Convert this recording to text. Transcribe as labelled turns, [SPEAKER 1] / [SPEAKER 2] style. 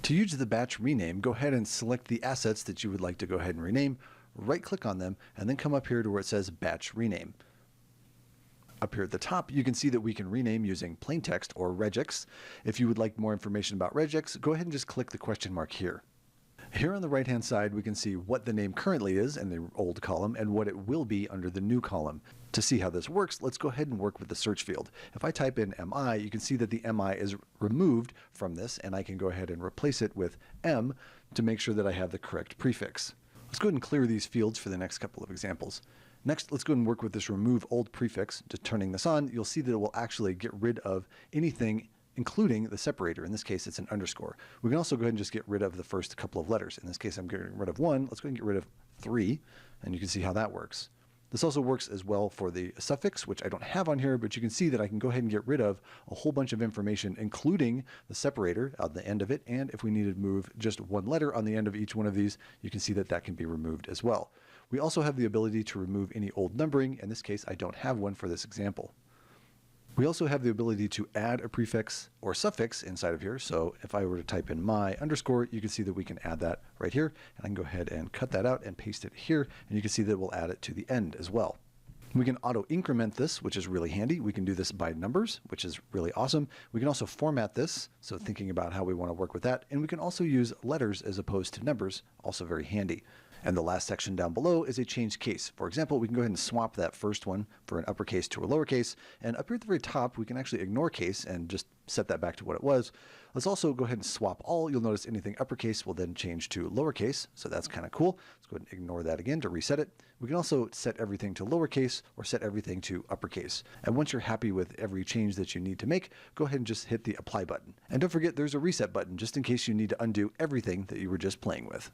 [SPEAKER 1] To use the batch rename, go ahead and select the assets that you would like to go ahead and rename, right-click on them, and then come up here to where it says Batch Rename. Up here at the top, you can see that we can rename using plain text or regex. If you would like more information about regex, go ahead and just click the question mark here. Here on the right-hand side, we can see what the name currently is in the old column and what it will be under the new column. To see how this works, let's go ahead and work with the search field. If I type in MI, you can see that the MI is removed from this, and I can go ahead and replace it with M to make sure that I have the correct prefix. Let's go ahead and clear these fields for the next couple of examples. Next, let's go ahead and work with this remove old prefix. Just turning this on, you'll see that it will actually get rid of anything including the separator. In this case, it's an underscore. We can also go ahead and just get rid of the first couple of letters. In this case, I'm getting rid of 1. Let's go ahead and get rid of 3, and you can see how that works. This also works as well for the suffix, which I don't have on here, but you can see that I can go ahead and get rid of a whole bunch of information, including the separator at the end of it. And if we needed to move just one letter on the end of each one of these, you can see that that can be removed as well. We also have the ability to remove any old numbering. In this case, I don't have one for this example. We also have the ability to add a prefix or suffix inside of here. So if I were to type in my underscore, you can see that we can add that right here. And I can go ahead and cut that out and paste it here. And you can see that we'll add it to the end as well. We can auto increment this, which is really handy. We can do this by numbers, which is really awesome. We can also format this, so thinking about how we want to work with that. And we can also use letters as opposed to numbers, also very handy. And the last section down below is a change case. For example, we can go ahead and swap that first one for an uppercase to a lowercase. And up here at the very top, we can actually ignore case and just set that back to what it was. Let's also go ahead and swap all. You'll notice anything uppercase will then change to lowercase. So that's kind of cool. Let's go ahead and ignore that again to reset it. We can also set everything to lowercase or set everything to uppercase. And once you're happy with every change that you need to make, go ahead and just hit the apply button. And don't forget there's a reset button just in case you need to undo everything that you were just playing with.